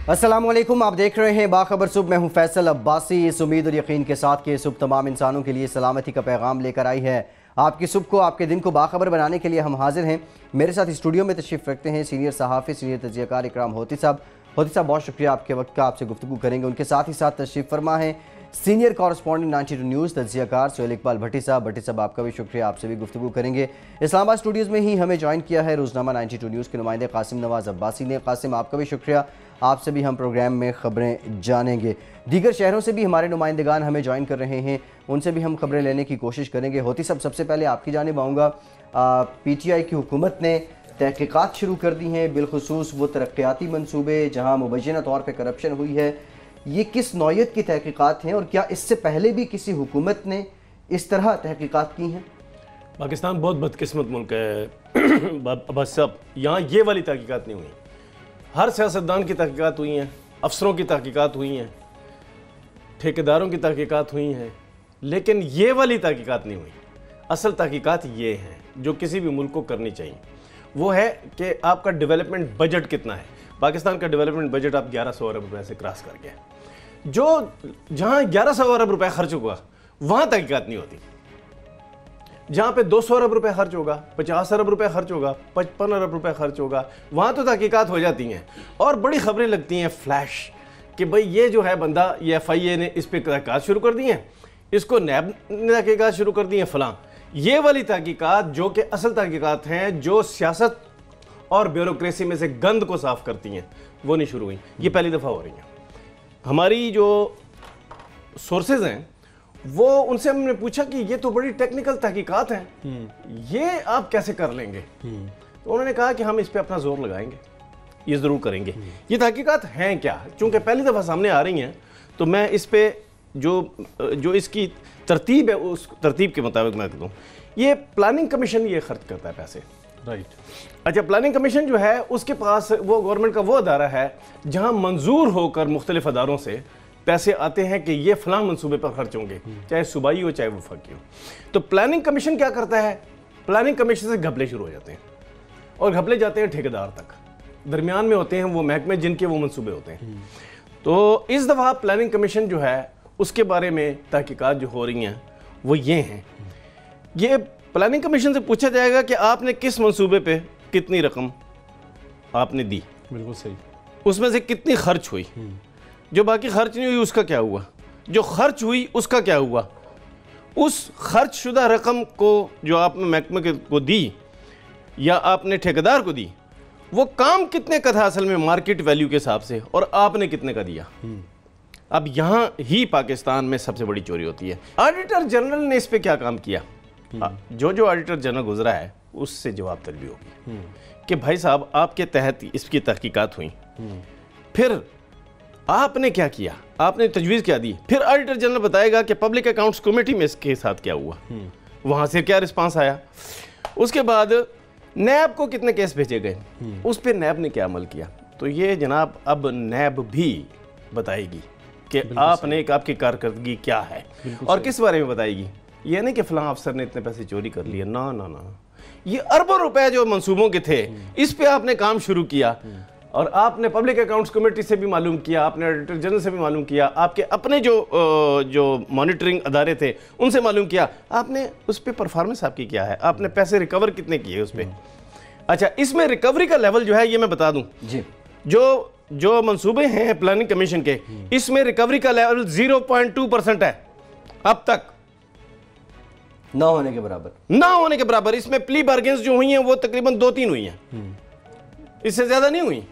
अस्सलामुअलैकुम, आप देख रहे हैं बाखबर सुबह। मैं हूं फैसल अब्बासी। इस उम्मीद और यकीन के साथ कि ये सुबह तमाम इंसानों के लिए सलामती का पैगाम लेकर आई है। आपकी सुबह को, आपके दिन को बाखबर बनाने के लिए हम हाजिर हैं। मेरे साथ स्टूडियो में तशरीफ़ रखते हैं सीनियर सहाफ़ी, सीनियर तजियाकार इकराम होती साहब। होती साहब, बहुत शुक्रिया आपके वक्त का, आपसे गुफ्तगू करेंगे। उनके साथ ही साथ तशरीफ़ फरमा है सीनियर कॉरेस्पॉन्डेंट 92 न्यूज़ तजियाकार सोहेल इकबाल भट्टी साहब। भट्टी साहब, आपका भी शुक्रिया, आपसे भी गुफ्तगू करेंगे। इस्लामाबाद स्टूडियोज़ में ही हमें ज्वाइन किया है रोज़नामा 92 न्यूज़ के नुमाइंदे कासिम नवाज़ अब्बासी ने। कासिम, आपका भी शुक्रिया, आपसे भी हम प्रोग्राम में ख़बरें जानेंगे। दीगर शहरों से भी हमारे नुमाइंदगान हमें ज्वाइन कर रहे हैं, उनसे भी हम खबरें लेने की कोशिश करेंगे। होती सब, सबसे पहले आपकी जानिब आऊँगा। PTI की हुकूमत ने तहकीकात शुरू कर दी हैं, बिलखुसूस वो तरक्याती मनसूबे जहाँ मुबैना तौर पर करप्शन हुई है। ये किस नौयत की तहकीकात हैं और क्या इससे पहले भी किसी हुकूमत ने इस तरह तहकीकात की हैं? पाकिस्तान बहुत बदकिस्मत मुल्क है बस साहब, यहाँ ये वाली तहकीकात नहीं हुई। हर सियासतदान की तहकीकात हुई हैं, अफसरों की तहकीकात हुई हैं, ठेकेदारों की तहकीकात हुई हैं, लेकिन ये वाली तहकीकात नहीं हुई। असल तहकीकात ये हैं जो किसी भी मुल्क को करनी चाहिए, वो है कि आपका डेवलपमेंट बजट कितना है। पाकिस्तान का डेवलपमेंट बजट आप 1100 अरब रुपए से क्रॉस कर गया। जो जहाँ 1100 अरब रुपए खर्च हुआ वहाँ तहकीकात नहीं होती। जहाँ पे 200 अरब रुपए खर्च होगा, 50 अरब रुपए खर्च होगा, 55 अरब रुपए खर्च होगा, वहाँ तो तहकीकात हो जाती हैं और बड़ी खबरें लगती हैं फ्लैश कि भाई ये जो है बंदा, ये FIA ने इस पर तहकीकात शुरू कर दी हैं, इसको नैब ने तहकीकात शुरू कर दी हैं फलां। ये वाली तहकीकात जो कि असल तहकीकात हैं, जो सियासत और ब्यूरोक्रेसी में से गंद को साफ करती हैं, वो नहीं शुरू हुई। ये पहली दफ़ा हो रही हैं। हमारी जो सोर्सेज हैं वो, उनसे हमने पूछा कि ये तो बड़ी टेक्निकल तहकीकात हैं, ये आप कैसे कर लेंगे? तो उन्होंने कहा कि हम इस पे अपना जोर लगाएंगे, ये ज़रूर करेंगे। ये तहकीकात हैं क्या? चूँकि पहली दफ़ा सामने आ रही हैं तो मैं इस पे जो इसकी तरतीब है उस तरतीब के मुताबिक मैं कहता हूँ। ये प्लानिंग कमीशन ये खर्च करता है पैसे, राइट। अच्छा, प्लानिंग कमीशन जो है उसके पास वो गवर्नमेंट का वो अदारा है जहाँ मंजूर होकर मुख्तलिफ अदारों से पैसे आते हैं कि ये फलां मंसूबे पर खर्च होंगे, चाहे सूबाई हो चाहे वफाकी हो। तो प्लानिंग कमीशन क्या करता है? प्लानिंग कमीशन से घपले शुरू हो जाते हैं और घपले जाते हैं ठेकेदार तक, दरमियान में होते हैं वो महकमे जिनके वो मंसूबे होते हैं। तो इस दफ़ा प्लानिंग कमीशन जो है उसके बारे में तहकीकात जो हो रही हैं वो ये हैं। ये प्लानिंग कमीशन से पूछा जाएगा कि आपने किस मंसूबे पे कितनी रकम आपने दी, बिल्कुल सही, उसमें से कितनी खर्च हुई, जो बाकी खर्च नहीं हुई उसका क्या हुआ, जो खर्च हुई उसका क्या हुआ, उस खर्च शुदा रकम को जो आपने महकमे को दी या आपने ठेकेदार को दी, वो काम कितने का था असल में मार्केट वैल्यू के हिसाब से, और आपने कितने का दिया। अब यहाँ ही पाकिस्तान में सबसे बड़ी चोरी होती है। ऑडिटर जनरल ने इस पे क्या काम किया? जो ऑडिटर जनरल गुजरा है उससे जवाब तलबी होगी कि भाई साहब आपके तहत इसकी तहकीकात हुई, फिर आपने क्या किया, आपने तजवीज़ क्या दी, फिर ऑडिटर जनरल बताएगा कि पब्लिक अकाउंट्स कमेटी में इसके साथ क्या हुआ, वहाँ से क्या रिस्पांस आया, उसके बाद नैब को कितने केस भेजे गए, उस पर नैब ने क्या अमल किया। तो ये जनाब अब नैब भी बताएगी कि आपने आपकी कारकर्दगी क्या है और किस बारे में बताएगी। ये नहीं कि फलां अफसर ने इतने पैसे चोरी कर लिए, ना ना ना, ये अरबों रुपए जो मंसूबों के थे इस पे आपने काम शुरू किया और आपने पब्लिक अकाउंट्स कमेटी से भी मालूम किया, आपने ऑडिटर जनरल से भी मालूम किया, आपके अपने जो मॉनिटरिंग अदारे थे उनसे मालूम किया, आपने उस पर परफॉर्मेंस आपकी क्या है, आपने पैसे रिकवर कितने किए उस पर। अच्छा, इसमें रिकवरी का लेवल जो है ये मैं बता दूं जी, जो मंसूबे हैं प्लानिंग कमीशन के, इसमें रिकवरी का लेवल 0.2% है अब तक, ना होने के बराबर। इसमें प्ली बार्गेन्स जो हुई हैं वो तकरीबन 2-3 हुई हैं, इससे ज्यादा नहीं हुई।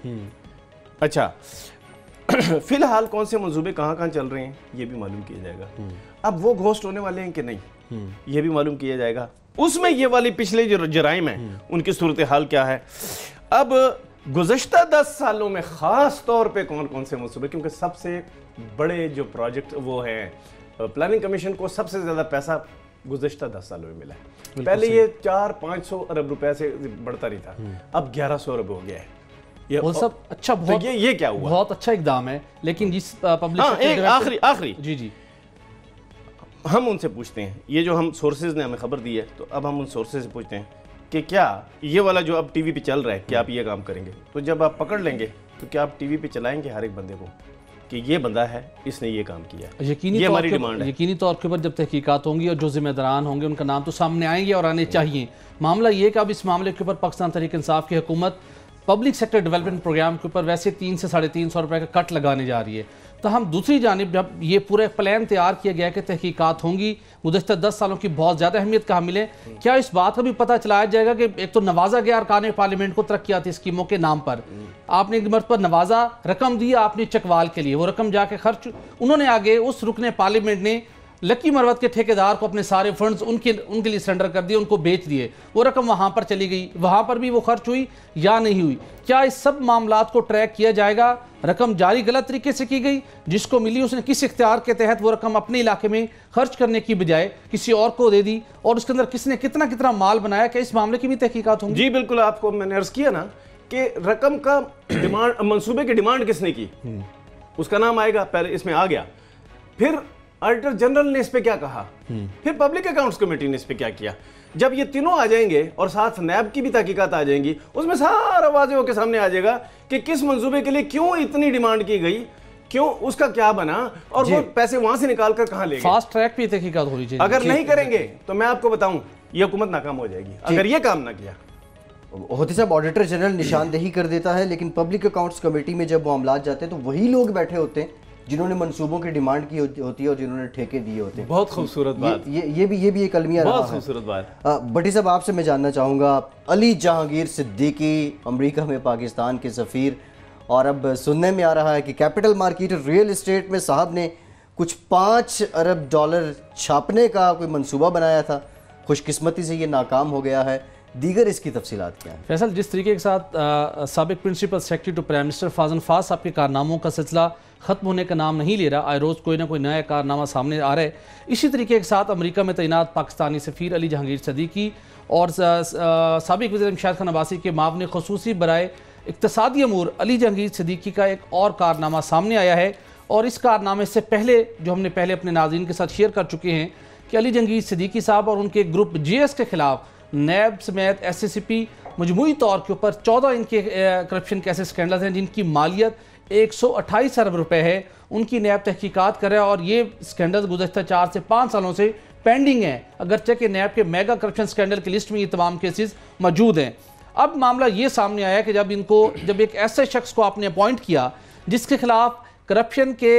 अच्छा, फिलहाल कौन से मंसूबे कहाँ चल रहे हैं ये भी मालूम किया जाएगा। अब वो घोस्ट होने वाले हैं कि नहीं ये भी मालूम किया जाएगा। उसमें ये वाली पिछले जो जराइम हैं उनकी सूरत हाल क्या है। अब गुज़श्ता 10 सालों में ख़ास तौर पे कौन कौन से मंसूबे, क्योंकि सबसे बड़े जो प्रोजेक्ट वो हैं, प्लानिंग कमीशन को सबसे ज़्यादा पैसा गुज़श्ता 10 सालों में मिला है। पहले ये 400-500 अरब रुपए से बढ़ता नहीं था, अब 1100 अरब हो गया है। ये वो सब अच्छा, बहुत तो ये क्या हुआ? बहुत अच्छा इकदाम है, लेकिन जिस पब्लिक एक आखिरी जी हम उनसे पूछते हैं, ये जो हम सोर्सेज ने हमें खबर दी है, तो अब हम उन सोर्सेज से पूछते हैं कि क्या ये वाला जो अब टीवी पे चल रहा है कि आप ये काम करेंगे, तो जब आप पकड़ लेंगे तो क्या आप टीवी पे चलाएंगे हर एक बंदे को कि ये बंदा है, इसने ये काम किया है? ये हमारी डिमांड है। यकीनी तौर के ऊपर जब तहकीकात होंगी और जो जिम्मेदारान होंगे उनका नाम तो सामने आएंगे और आने चाहिए। मामला ये कि अब इस मामले के ऊपर पाकिस्तान तहरीक इंसाफ की हुकूमत पब्लिक सेक्टर डेवलपमेंट प्रोग्राम के ऊपर वैसे 300 से 350 रुपए का कट लगाने जा रही है। तो हम दूसरी जानिब जब ये पूरा प्लान तैयार किया गया कि तहकीकात होंगी, गुज़श्ता 10 सालों की बहुत ज़्यादा अहमियत का हामिल है, क्या इस बात का भी पता चलाया जाएगा कि एक तो नवाजा गया अरकान पार्लियामेंट को तरक्याती स्कीमों के नाम पर, आपने एक मर्तबा नवाजा, रकम दी आपने चकवाल के लिए, वो रकम जाके खर्च उन्होंने आगे उस रुकने पार्लियामेंट ने लक्की मरवत के ठेकेदार को अपने सारे फंड्स उनके लिए सरेंडर कर दिए, उनको बेच दिए, वो रकम वहाँ पर चली गई, वहाँ पर भी वो खर्च हुई या नहीं हुई? क्या इस सब मामलात को ट्रैक किया जाएगा? रकम जारी गलत तरीके से की गई, जिसको मिली उसने किस इख्तियार के तहत वो रकम अपने इलाके में खर्च करने की बजाय किसी और को दे दी, और उसके अंदर किसने कितना कितना माल बनाया? क्या इस मामले की भी तहकीकात होंगी? जी बिल्कुल, आपको मैंने अर्ज किया ना कि रकम का डिमांड, मंसूबे की डिमांड किसने की, उसका नाम आएगा, पहले इसमें आ गया, फिर ऑडिटर जनरल ने इस पे क्या कहा, फिर पब्लिक अकाउंट्स कमेटी ने इस पे क्या किया। जब ये तीनों आ जाएंगे और साथ नैब की भी तहकीकात आ जाएंगी, उसमें सारा वाज़ेह होकर सामने आ जाएगा कि किस मंसूबे के लिए क्यों इतनी डिमांड की गई, क्यों उसका क्या बना, और वो पैसे वहां से निकाल कर कहां ले गए। फास्ट ट्रैक पे तहकीकात होनी चाहिए। अगर नहीं करेंगे तो मैं आपको बताऊं ये हुकूमत नाकाम हो जाएगी अगर ये काम ना किया। होती साहब, ऑडिटर जनरल निशानदेही कर देता है, लेकिन पब्लिक अकाउंट्स कमेटी में जब मामलात जाते हैं तो वही लोग बैठे होते हैं जिन्होंने मंसूबों की डिमांड की होती है और जिन्होंने ठेके दिए होते हैं। बहुत खूबसूरत बात, ये भी एक अलमिया रहा है। बहुत खूबसूरत बात। भट्टी साहब, आपसे मैं जानना चाहूँगा, अली जहांगीर सिद्दीकी अमेरिका में पाकिस्तान के सफ़ीर, और अब सुनने में आ रहा है कि कैपिटल मार्केट रियल इस्टेट में साहब ने कुछ $5 अरब छापने का कोई मंसूबा बनाया था, खुशकिस्मती से ये नाकाम हो गया है। दीगर इसकी तफसीलात क्या है? फैसल, जिस तरीके के साथ साबिक principal secretary to prime minister Fazal फास साहब के कारनामों का सिलसिला ख़त्म होने का नाम नहीं ले रहा, आए रोज़ कोई ना कोई नया कारनामा सामने आ रहा है, इसी तरीके के साथ अमेरिका में तैनात पाकिस्तानी सफ़ीर अली जहांगीर सिद्दीकी और साबिक वज़ीर शाहिद खान अब्बासी के मामले ख़ुसूसी बराए इक़्तिसादी अमूर अली जहांगीर सिद्दीकी का एक और कारनामा सामने आया है। और इस कारनामे से पहले जो हमने पहले अपने नाज़रीन के साथ शेयर कर चुके हैं कि अली जहांगीर सिद्दीकी साहब और उनके ग्रुप JS के खिलाफ नैब समेत SSCP मजमूई तौर के ऊपर 14 इनके करप्शन के ऐसे स्कैंडल्स हैं जिनकी मालियत 128 अरब रुपए है। उनकी नैब तहकीकात कर रहा है और ये स्कैंडल्स गुज़श्ता 4 से 5 सालों से पेंडिंग है, अगरचे कि नैब के मेगा करप्शन स्कैंडल की लिस्ट में ये तमाम केसेस मौजूद हैं। अब मामला ये सामने आया कि जब एक ऐसे शख्स को आपने अपॉइंट किया जिसके खिलाफ करप्शन के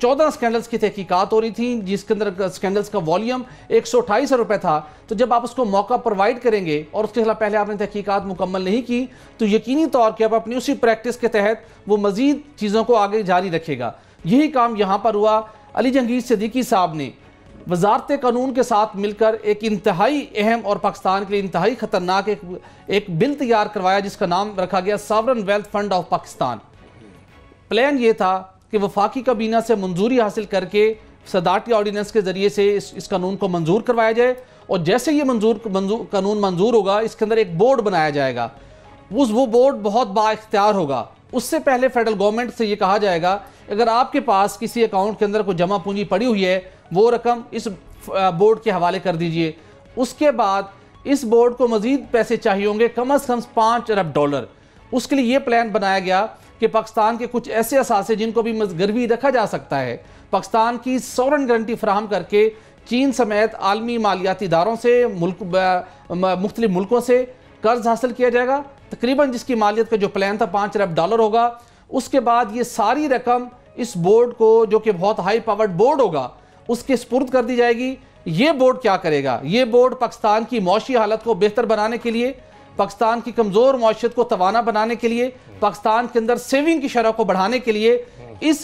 14 स्कैंडल्स की तहकीकात हो रही थी, जिसके अंदर स्कैंडल्स का वॉल्यूम 128 रुपए था, तो जब आप उसको मौका प्रोवाइड करेंगे और उसके खिलाफ पहले आपने तहकीकात मुकम्मल नहीं की तो यकीनी तौर पर आप अपनी उसी प्रैक्टिस के तहत वो मजीद चीज़ों को आगे जारी रखेगा। यही काम यहाँ पर हुआ। अली जहांगीर सिद्दीकी साहब ने वजारत कानून के साथ मिलकर एक इंतहाई अहम और पाकिस्तान के लिए इंतहाई ख़तरनाक एक बिल तैयार करवाया जिसका नाम रखा गया sovereign wealth fund of Pakistan. Plan ये था कि वफाकी काबीना से मंजूरी हासिल करके सदारती ऑर्डिनेंस के ज़रिए से इस कानून को मंजूर करवाया जाए, और जैसे ये कानून मंजूर होगा इसके अंदर एक बोर्ड बनाया जाएगा। वो बोर्ड बहुत बाइख्तियार होगा। उससे पहले फेडरल गवर्नमेंट से ये कहा जाएगा अगर आपके पास किसी अकाउंट के अंदर कोई जमा पूंजी पड़ी हुई है वो रकम इस बोर्ड के हवाले कर दीजिए। उसके बाद इस बोर्ड को मजीद पैसे चाहिए होंगे, कम से कम $5 अरब। उसके लिए ये प्लान बनाया गया कि पाकिस्तान के कुछ ऐसे असासे जिनको भी गिरवी रखा जा सकता है, पाकिस्तान की सॉवरेन गारंटी फराहम करके चीन समेत आलमी मालियाती इदारों से मुख्तलिफ मुल्कों से कर्ज हासिल किया जाएगा, तकरीबन जिसकी मालियत का जो प्लान था $5 अरब होगा। उसके बाद ये सारी रकम इस बोर्ड को, जो कि बहुत हाई पावर्ड बोर्ड होगा, उसके स्पुर्द कर दी जाएगी। ये बोर्ड क्या करेगा? ये बोर्ड पाकिस्तान की मौशी हालत को बेहतर बनाने के लिए, पाकिस्तान की कमज़ोर मौशियत को तवाना बनाने के लिए, पाकिस्तान के अंदर सेविंग की शरह को बढ़ाने के लिए इस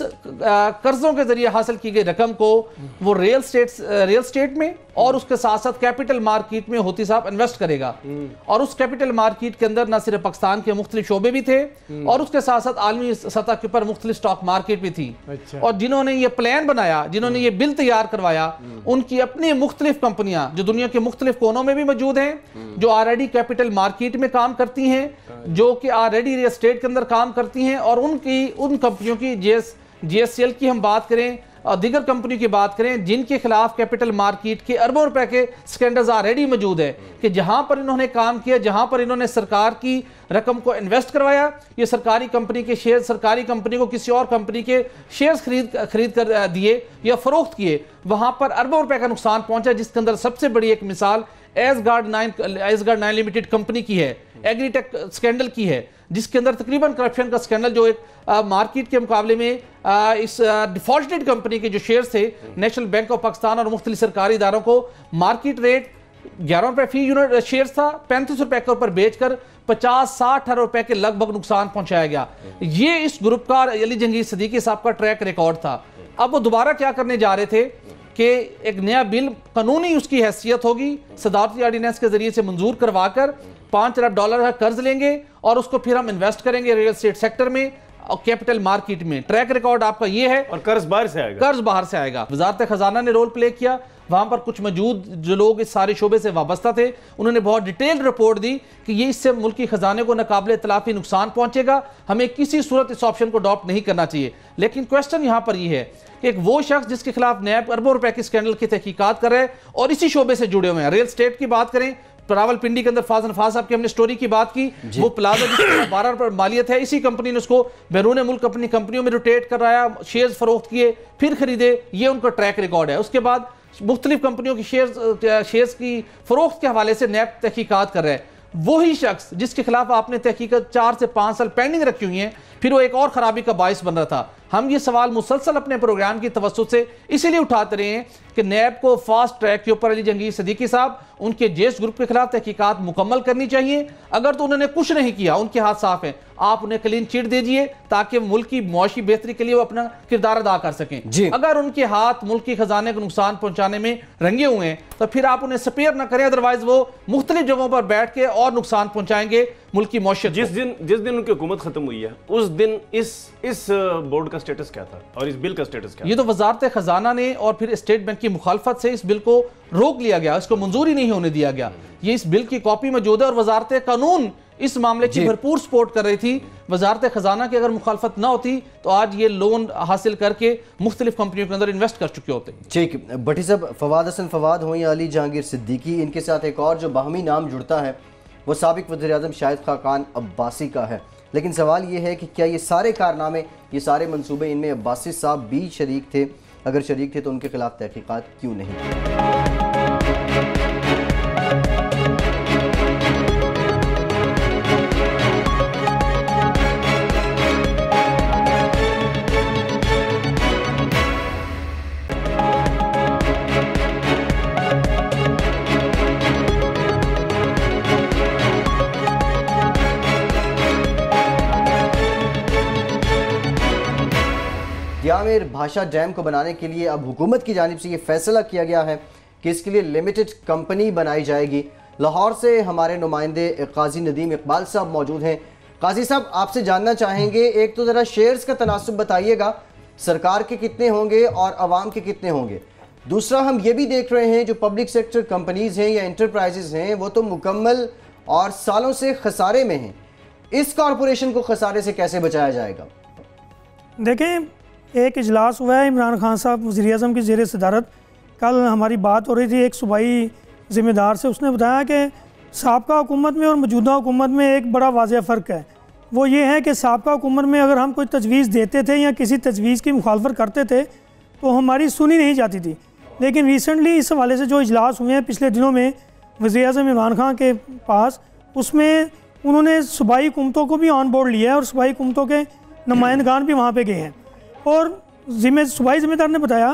कर्जों के जरिए हासिल की गई रकम को वो रियल स्टेट में और उसके साथ साथ कैपिटल मार्केट में होती साहब इन्वेस्ट करेगा। और उस कैपिटल मार्केट के अंदर न सिर्फ पाकिस्तान के मुख्तलिफ शोबे भी थे और उसके साथ साथ आलमी सतह के ऊपर मुख्तलिफ स्टॉक मार्केट भी थी। अच्छा। और जिन्होंने ये प्लान बनाया, जिन्होंने ये बिल तैयार करवाया, उनकी अपनी मुख्तलिफ कंपनियां जो दुनिया के मुख्तलिफ कोनों में भी मौजूद हैं, जो ऑलरेडी कैपिटल मार्केट में काम करती हैं, जो कि ऑलरेडी रियल एस्टेट के अंदर काम करती हैं, और उन कंपनियों की JSCL की हम बात करें, और दीगर कंपनी की बात करें जिनके खिलाफ कैपिटल मार्केट के अरबों रुपए के स्कैंडल्स ऑलरेडी मौजूद है कि जहां पर इन्होंने काम किया, जहां पर इन्होंने सरकार की रकम को इन्वेस्ट करवाया, ये सरकारी कंपनी के शेयर, सरकारी कंपनी को किसी और कंपनी के शेयर्स खरीद कर दिए या फरोख्त किए, वहां पर अरबों रुपए का नुकसान पहुंचा। जिसके अंदर सबसे बड़ी एक मिसाल एसगार्ड 9 लिमिटेड कंपनी की है, एग्रीटेक स्कैंडल की है, जिसके अंदर तकरीबन करप्शन का स्कैंडल जो एक मार्केट के मुकाबले में इस डिफॉल्टेड कंपनी के जो शेयर्स थे नेशनल बैंक ऑफ पाकिस्तान और मुख्तलिफ सरकारी इदारों को मार्केट रेट 11 रुपए फी यूनिट शेयर था, 35 रुपए के ऊपर बेचकर 50-60 अरब रुपए के लगभग नुकसान पहुंचाया गया। ये इस ग्रुप का अली जहांगीर सिद्दीकी साहब का ट्रैक रिकॉर्ड था। अब वो दोबारा क्या करने जा रहे थे कि एक नया बिल कानूनी उसकी हैसियत होगी, सदारती ऑर्डिनेंस के जरिए से मंजूर करवाकर $5 अरब का कर्ज लेंगे और उसको फिर हम इन्वेस्ट करेंगे रियल एस्टेट सेक्टर में और कैपिटल मार्केट में। ट्रैक रिकॉर्ड आपका ये है। और कर्ज बाहर से आएगा, कर्ज बाहर से आएगा। वजारत खजाना ने रोल प्ले किया, वहां पर कुछ मौजूद जो लोग इस सारे शोबे से वाबस्ता थे उन्होंने बहुत डिटेल रिपोर्ट दी कि ये इससे मुल्की खजाने को नाकाबिले इतलाफी नुकसान पहुंचेगा, हमें किसी सूरत इस ऑप्शन को अडॉप्ट नहीं करना चाहिए। लेकिन क्वेश्चन यहां पर यह है कि एक वो शख्स जिसके खिलाफ नैब अरबों रुपए की स्कैंडल की तहकीकात कर रहे हैं और इसी शोबे से जुड़े हुए हैं। रियल एस्टेट की बात करें, रावलपिंडी के अंदर फाजन फाज साहब की हमने स्टोरी की बात की, वो प्लाजा जिसकी 12 रुपए मालियत है, इसी कंपनी ने उसको बैरून मुल्क अपनी कंपनियों में रोटेट कराया, शेयर्स फरोख्त किए, फिर खरीदे, ये उनका ट्रैक रिकॉर्ड है। उसके बाद मुख्तलिफ कंपनियों की शेयर्स की फरोख्त के हवाले से नैब तहकीकात कर रहे हैं। वही शख्स जिसके खिलाफ आपने तहकीकात 4 से 5 साल पेंडिंग रखी हुई है, फिर वो एक और खराबी का बायस बन रहा था। हम ये सवाल मुसलसल अपने प्रोग्राम की तवज्जुह से इसीलिए उठाते रहे हैं कि नैब को फास्ट ट्रैक के ऊपर अली जहांगीर सिद्दीकी साहब उनके जेस ग्रुप के खिलाफ तहकीकात मुकम्मल करनी चाहिए। अगर तो उन्होंने कुछ नहीं किया, उनके हाथ साफ है, आप उन्हें क्लीन चिट दीजिए ताकि मुल्क की मुआशी बेहतरी के लिए वो अपना किरदार अदा कर सकें। अगर उनके हाथ मुल्क के खजाने को नुकसान पहुंचाने में रंगे हुए हैं तो फिर आप उन्हें स्पेयर ना करें, अदरवाइज वो मुख्तलिफ जगहों पर बैठ के और नुकसान पहुंचाएंगे मुल्क की मुआशत। जिस दिन उनकी हुकूमत खत्म हुई है उस दिन इस बोर्ड का स्टेटस क्या था और इस बिल का स्टेटस क्या? ये तो वजारत खजाना ने और फिर स्टेट बैंक की मुखालफत से इस बिल को रोक लिया गया, इसको मंजूरी नहीं होने दिया गया। ये इस बिल की कॉपी मौजूद है और वजारत कानून इस मामले की भरपूर सपोर्ट कर रही थी। वजारत खजाना की अगर मुखालफत ना होती तो आज ये लोन हासिल करके मुख्तलिफ कंपनियों के अंदर इन्वेस्ट कर चुके होते। ठीक, भट्टी साहब, फवाद हसन फवाद हो या अली जहांगीर सिद्दीकी, इनके साथ एक और जो बाहमी नाम जुड़ता है वो साबिक वज़ीर-ए-आज़म शाहिद खाकान अब्बासी का है। लेकिन सवाल ये है कि क्या ये सारे कारनामे, ये सारे मंसूबे, इनमें अब्बासी साहब भी शरीक थे? अगर शरीक थे तो उनके खिलाफ तहकीकात क्यों नहीं? यामेर भाषा डैम को बनाने के लिए अब हुकूमत की जानिब से ये फैसला किया गया है कि इसके लिए लिमिटेड कंपनी बनाई जाएगी। लाहौर से हमारे नुमाइंदे काजी नदीम इकबाल साहब मौजूद हैं। काजी साहब, आपसे जानना चाहेंगे, एक तो ज़रा शेयर्स का तनासुब बताइएगा, सरकार के कितने होंगे और आवाम के कितने होंगे। दूसरा, हम ये भी देख रहे हैं जो पब्लिक सेक्टर कंपनीज़ हैं या इंटरप्राइजेज़ हैं वो तो मुकम्मल और सालों से खसारे में हैं। इस कॉरपोरेशन को खसारे से कैसे बचाया जाएगा? देखें, एक इजलास हुआ है इमरान खान साहब वज़ीर-ए-आज़म की ज़ेर सदारत। कल हमारी बात हो रही थी एक सूबाई ज़िम्मेदार से, उसने बताया कि साबका हुकूमत में और मौजूदा हुकूमत में एक बड़ा वाज़ेह फ़र्क है। वो ये है कि साबका हुकूमत में अगर हम कोई तजवीज़ देते थे या किसी तजवीज़ की मुखालफत करते थे तो हमारी सुनी नहीं जाती थी। लेकिन रिसेंटली इस हवाले से जो इजलास हुए हैं पिछले दिनों में वज़ीर-ए-आज़म इमरान खान के पास, उसमें उन्होंने सूबाई हुकूमतों को भी ऑन बोर्ड लिया है और सूबाई हुकूमतों के नुमाइंदगान भी वहाँ पर गए हैं। और सूबाई ज़िम्मेदार ने बताया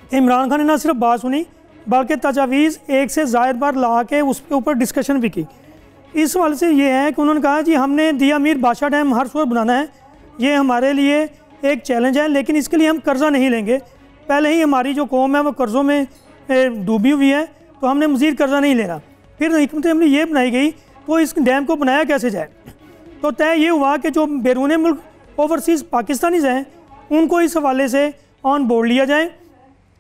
कि इमरान खान ने न सिर्फ बात सुनी बल्कि तजावीज़ एक से ज़ायद बार ला के उसके ऊपर डिस्कशन भी की। इस हवाले से ये है कि उन्होंने कहा जी हमने दिया मीर बादशाह डैम हर सूरत बनाना है, ये हमारे लिए एक चैलेंज है, लेकिन इसके लिए हम कर्ज़ा नहीं लेंगे। पहले ही हमारी जो कौम है वो कर्ज़ों में डूबी हुई है, तो हमने मज़ीद कर्ज़ा नहीं लेना। फिर हिकमत अमली ये बनाई गई तो इस डैम को बनाया कैसे जाए। तो तय ये हुआ कि जो बैरून मुल्क ओवरसीज़ पाकिस्तानीज़ हैं उनको इस हवाले से ऑन बोर्ड लिया जाए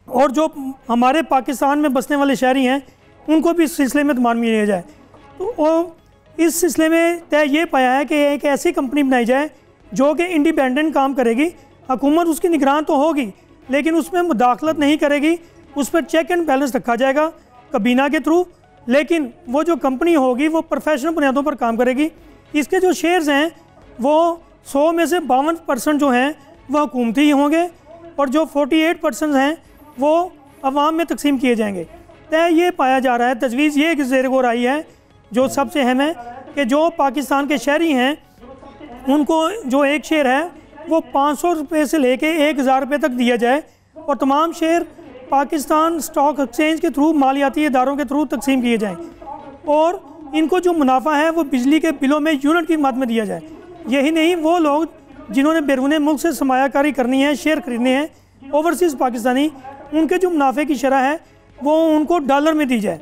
और जो हमारे पाकिस्तान में बसने वाले शहरी हैं उनको भी इस सिलसिले में तमान में लिया जाए। तो वो इस सिलसिले में तय ये पाया है कि एक ऐसी कंपनी बनाई जाए जो कि इंडिपेंडेंट काम करेगी। हुकूमत उसकी निगरान तो होगी लेकिन उसमें मुदाखलत नहीं करेगी, उस पर चेक एंड बैलेंस रखा जाएगा कबीना के थ्रू। लेकिन वो जो कंपनी होगी वो प्रोफेशनल बुनियादों पर काम करेगी। इसके जो शेयर्स हैं वो 100 में से 52% जो हैं वह हुकूमती ही होंगे और जो 48% हैं वो अवाम में तकसीम किए जाएंगे। तय ये पाया जा रहा है, तजवीज़ ये ज़ेर गौर आई है जो सबसे अहम है कि जो पाकिस्तान के शहरी हैं उनको जो एक शेयर है वो 500 रुपये से लेके 1000 रुपये तक दिया जाए और तमाम शेयर पाकिस्तान स्टॉक एक्सचेंज के थ्रू मालियाती इदारों के थ्रू तकसीम किए जाएँ और इनको जो मुनाफा है वो बिजली के बिलों में यूनिट की मद में दिया जाए। यही नहीं, वो लोग जिन्होंने बैरून मुल्क से सरमायाकारी करनी है, शेयर खरीदने हैं ओवरसीज़ पाकिस्तानी, उनके जो मुनाफे की शरह है वो उनको डॉलर में दी जाए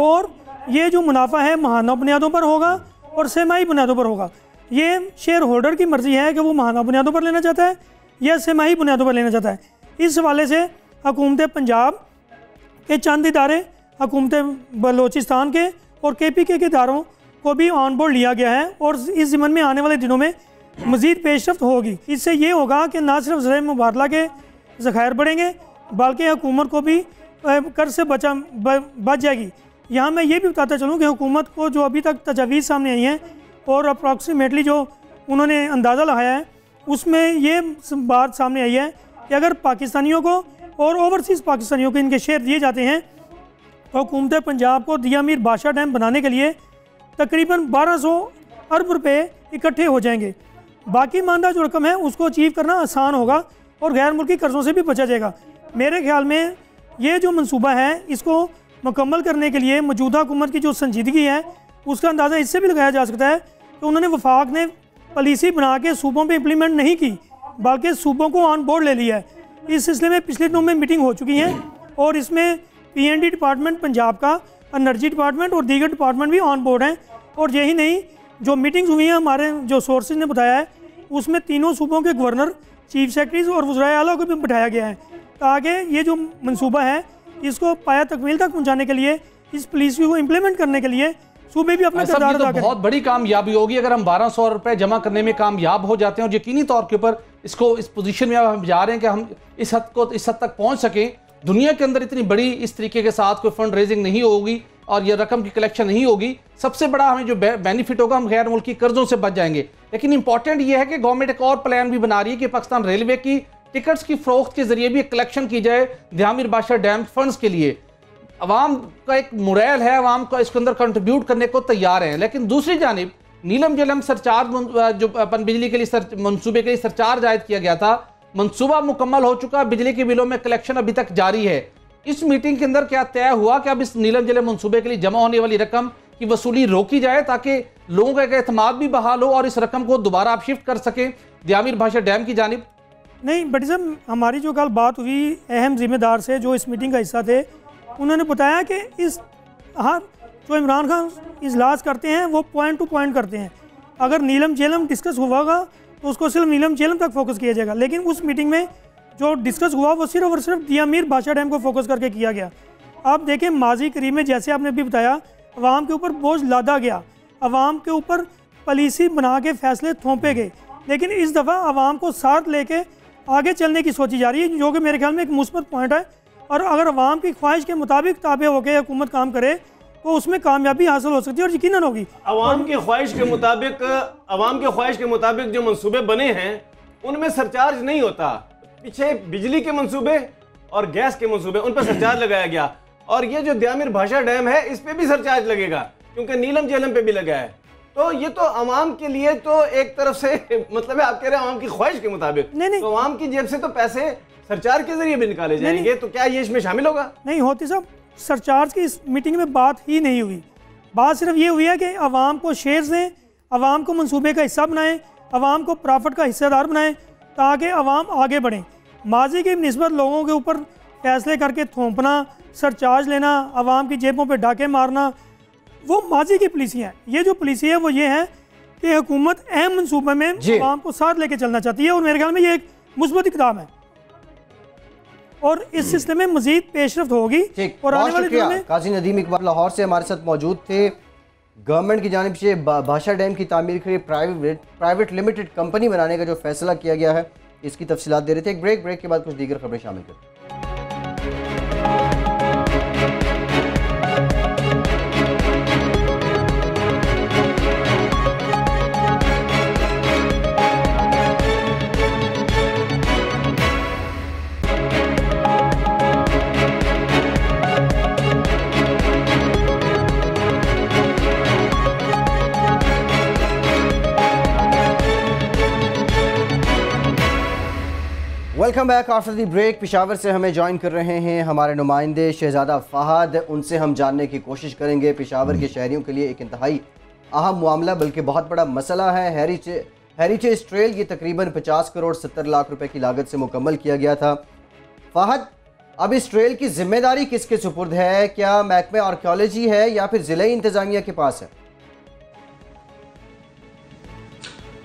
और ये जो मुनाफा है माहाना बुनियादों पर होगा और सेमाही बुनियादों पर होगा। ये शेयर होल्डर की मर्ज़ी है कि वो माहाना बुनियादों पर लेना चाहता है या सेमाही बुनियादों पर लेना चाहता है। इस हवाले से हुकूमत पंजाब के चंद इदारे, हुकूमत बलोचिस्तान के और KPK के इदारों को भी ऑन बोर्ड लिया गया है और इस ज़िम्मन में आने वाले दिनों में मज़ीद पेशरफ्त होगी। इससे ये होगा कि ना सिर्फ ज़राए मुबादला के ज़खायर बढ़ेंगे बल्कि हुकूमत को भी कर से बच जाएगी। यहाँ मैं ये भी बताता चलूँ कि हुकूमत को जो अभी तक तजावीज़ सामने आई हैं और अप्रॉक्सीमेटली जो उन्होंने अंदाज़ा लगाया है उसमें ये बात सामने आई है कि अगर पाकिस्तानियों को और ओवरसीज़ पाकिस्तानियों को इनके शेयर दिए जाते हैं तो हुकूमत पंजाब को दिया मीर बादशाह डैम बनाने के लिए तकरीबन 1200 अरब रुपये इकट्ठे हो जाएंगे। बाकी मानदा जो रकम है उसको अचीव करना आसान होगा और गैर मुल्की कर्ज़ों से भी बचा जाएगा। मेरे ख्याल में ये जो मंसूबा है इसको मुकम्मल करने के लिए मौजूदा हुकूमत की जो संजीदगी है उसका अंदाज़ा इससे भी लगाया जा सकता है कि उन्होंने वफाक ने पॉलिसी बना के सूबों पे इम्प्लीमेंट नहीं की बल्कि सूबों को ऑन बोर्ड ले लिया है। इस सिलसिले में पिछले दिनों में मीटिंग हो चुकी है और इसमें PND डिपार्टमेंट पंजाब का, एनर्जी डिपार्टमेंट और दीगर डिपार्टमेंट भी ऑन बोर्ड हैं। और यही नहीं, जो मीटिंग्स हुई हैं हमारे जो सोर्सेज ने बताया है उसमें तीनों सूबों के गवर्नर, चीफ सेक्रेटरीज और वज़राए आला को भी बिठाया गया है ताकि ये जो मंसूबा है इसको पाया तकमील तक पहुँचाने के लिए, इस पॉलिसी को इम्प्लीमेंट करने के लिए सूबे भी अपना किरदार अदा करें। बहुत बड़ी कामयाबी होगी अगर हम 1200 रुपए जमा करने में कामयाब हो जाते हैं और यकीनी तौर के ऊपर इसको इस पोजीशन में हम जा रहे हैं कि हम इस हद तक पहुंच सकें। दुनिया के अंदर इतनी बड़ी इस तरीके के साथ कोई फंड रेजिंग नहीं होगी और ये रकम की कलेक्शन नहीं होगी। सबसे बड़ा हमें जो बेनिफिट होगा, हम गैर मुल्की कर्जों से बच जाएंगे। लेकिन इंपॉर्टेंट ये है कि गवर्नमेंट एक और प्लान भी बना रही है कि पाकिस्तान रेलवे की टिकट्स की फरोख्त के जरिए भी कलेक्शन की जाए दिया मीर बादशाह डैम फंड्स के लिए। अवाम का एक मुरैल है, अवाम का इसके अंदर कंट्रीब्यूट करने को तैयार है। लेकिन दूसरी जानिब नीलम जलम सरचार्ज जो अपन बिजली के लिए मंसूबे के लिए सरचार्ज आयद किया गया था, मंसूबा मुकम्मल हो चुका, बिजली के बिलों में कलेक्शन अभी तक जारी है। इस मीटिंग के अंदर क्या तय हुआ कि अब इस नीलम जलम मंसूबे के लिए जमा होने वाली रकम की वसूली रोकी जाए ताकि लोगों का एतमाद भी बहाल हो और इस रकम को दोबारा आप शिफ्ट कर सकें दिया मीर बादशाह डैम की जानिब? नहीं बट साहब, हमारी जो कल बात हुई अहम जिम्मेदार से जो इस मीटिंग का हिस्सा थे, उन्होंने बताया कि इस जो इमरान खान इजलास करते हैं वो पॉइंट टू पॉइंट करते हैं। अगर नीलम झेलम डिस्कस हुआ तो उसको सिर्फ नीलम झेलम तक फोकस किया जाएगा, लेकिन उस मीटिंग में जो डिस्कस हुआ वो सिर्फ और सिर्फ दिया मीर बादशाह डैम को फोकस करके किया गया। आप देखें माजी करीब में जैसे आपने भी बताया अवाम के ऊपर बोझ लादा गया, अवाम के ऊपर पॉलिसी बना के फैसले थोपे गए, लेकिन इस दफ़ा अवाम को साथ लेके आगे चलने की सोची जा रही है जो कि मेरे ख्याल में एक मुस्बत पॉइंट है। और अगर अवाम की ख्वाहिश के मुताबिक ताबे होकर हुकूमत काम करे तो उसमें कामयाबी हासिल हो सकती है और यकीनन होगी। अवाम की ख्वाहिश के मुताबिक जो मंसूबे बने हैं उनमें सरचार्ज नहीं होता। पीछे बिजली के मंसूबे और गैस के मंसूबे, उन पर सरचार्ज लगाया गया और ये जो दिया मीर बादशाह डैम है इस पे भी सरचार्ज लगेगा क्योंकि नीलम झेलम पे भी लगा है। तो ये तो अवाम के लिए तो एक तरफ से मतलब है, आप कह रहे हैं अवाम की ख्वाहिश के मुताबिक, तो अवाम की जेब से तो पैसे सरचार्ज के जरिए भी निकाले जाएंगे। तो क्या ये इसमें शामिल होगा? नहीं होती साहब, सरचार्ज की इस मीटिंग में बात ही नहीं हुई। बात सिर्फ ये हुई है कि अवाम को शेयर्स दें, अवाम को मंसूबे का हिस्सा बनाएं, अवाम को प्रॉफिट का हिस्सेदार बनाएं ताकि अवाम आगे बढ़ें। माजी की निस्बत लोगों के ऊपर फैसले करके थोपना, सरचार्ज लेना, अवाम की जेबों पर डाके मारना, वो माजी की पॉलिसी है। ये जो पॉलिसी है वो ये है कि हुकूमत अहम मनसूबे में अवाम को साथ लेके चलना चाहती है और मेरे ख्याल में ये एक मुस्बत इक़दाम है और इस सिलसिले में मजीद पेशरफ्त होगी। और आने वाले दिनों में काजी नदीम इकबाल लाहौर से हमारे साथ मौजूद थे। गवर्नमेंट की जानिब से बादशाह डैम की तामीर के लिए प्राइवेट लिमिटेड कंपनी बनाने का जो फैसला किया गया है इसकी तफसीलात दे रहे थे। एक ब्रेक के बाद कुछ दीगर खबरें शामिल करते हैं। Welcome back after the break. Peshawar से हमें ज्वाइन कर रहे हैं हमारे नुमाइंदे शहजादा फहद। उनसे हम जानने की कोशिश करेंगे पेशावर के शहरियों के लिए एक इंतहाई अहम मामला बल्कि बहुत बड़ा मसला है। हेरिटेज ट्रेल ये तकरीबन 50 करोड़ 70 लाख रुपए की लागत से मुकम्मल किया गया था। फहद, अब इस ट्रेल की जिम्मेदारी किसके सुपुर्द है? क्या महकमे आर्कियोलॉजी है या फिर ज़िला इंतजामिया के पास है?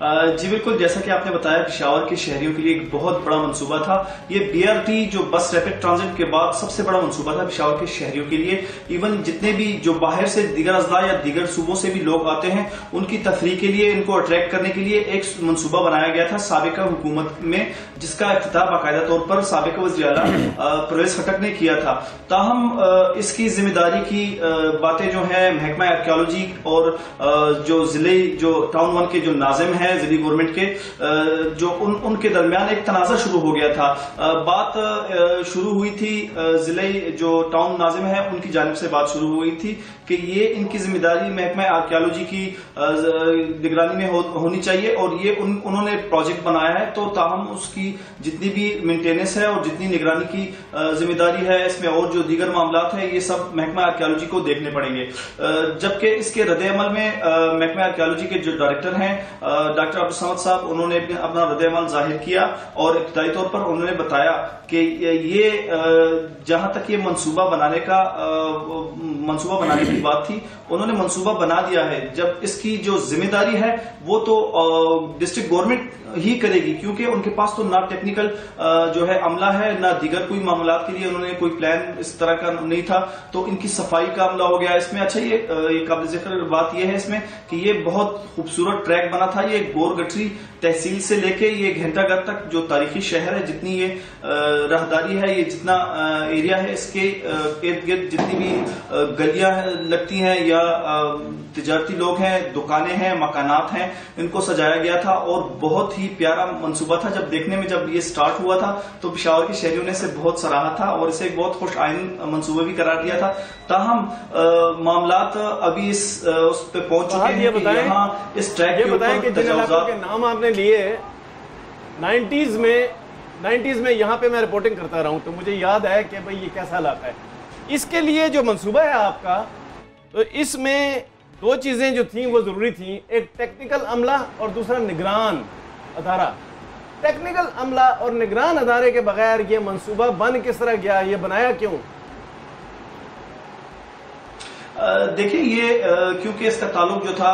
जी बिल्कुल, जैसा कि आपने बताया पेशावर के शहरियों के लिए एक बहुत बड़ा मंसूबा था। ये BRT जो बस रैपिड ट्रांजिट के बाद सबसे बड़ा मंसूबा था पेशावर के शहरियों के लिए। इवन जितने भी जो बाहर से दीगर अजला या दीगर सूबों से भी लोग आते हैं उनकी तफरीह के लिए, इनको अट्रैक्ट करने के लिए एक मंसूबा बनाया गया था साबिका हुकूमत में, जिसका इख्तिताम बाकायदा तौर पर साबिका वज़ीर आला परवेज खटक ने किया था। ताहम इसकी जिम्मेदारी की बातें जो है महकमा आर्कियोलॉजी और जो जिले जो टाउन 1 के जो नाजिम है जिली गवर्नमेंट के, जो उनके दरमियान एक तनाज़ा शुरू हो गया था। बात शुरू हुई थी, जिले जो टाउन नाजिम है उनकी जानिब से बात शुरू हुई थी कि ये इनकी जिम्मेदारी महकमा आर्कियोलॉजी की निगरानी में होनी चाहिए और ये उन्होंने प्रोजेक्ट बनाया है, तो ताहम उसकी जितनी भी मेंटेनेंस है और जितनी निगरानी की जिम्मेदारी है इसमें और जो दीगर मामलात है ये सब महकमा आर्कियोलॉजी को देखने पड़ेंगे। जबकि इसके रद्द-ए-अमल में महकमा आर्कियोलॉजी के जो डायरेक्टर हैं डॉक्टर अब्दुल समद साहब, उन्होंने अपना रद्द-ए-अमल जाहिर किया और इब्तिदाई तौर पर उन्होंने बताया कि ये जहां तक ये मंसूबा बनाने की बात थी, उन्होंने मंसूबा बना दिया है। जब इसकी जो जिम्मेदारी है वो तो डिस्ट्रिक्ट गवर्नमेंट ही करेगी, क्योंकि उनके पास तो ना टेक्निकल जो है अमला है ना दीगर कोई मामलात के लिए उन्होंने कोई प्लान इस तरह का नहीं था, तो इनकी सफाई का अमला हो गया इसमें। अच्छा, ये काबिल जिक्र बात यह है इसमें कि ये बहुत खूबसूरत ट्रैक बना था। ये गोरगठरी तहसील से लेके ये घंटाघर तक जो तारीखी शहर है, जितनी ये राहदारी है, ये जितना एरिया है, इसके इर्द गिर्द जितनी भी गलियां लगती हैं या तिजारती लोग हैं, दुकानें हैं, मकानात हैं, इनको सजाया गया था और बहुत ही प्यारा मंसूबा था। जब देखने में जब ये स्टार्ट हुआ था तो पेशावर के शहरियों ने इसे बहुत सराहा था और इसे एक बहुत खुश आइन मंसूबा भी करार दिया था। ताहम मामलात अभी उस पे पहुंच चुके हैं कि यहाँ इस ट्रैक के ऊपर तजावुज़ात के नाम आपने लिए 90s में यहाँ पे मैं रिपोर्टिंग करता रहा हूँ, तो मुझे याद है कि भाई ये कैसा इलाका है। इसके लिए जो मंसूबा है आपका, तो इसमें दो चीज़ें जो थी वो ज़रूरी थी, एक टेक्निकल अमला और दूसरा निगरान अदारा। टेक्निकल अमला और निगरान अदारे के बगैर ये मंसूबा बन किस तरह गया, ये बनाया क्यों? देखिए, ये क्योंकि इसका ताल्लुक जो था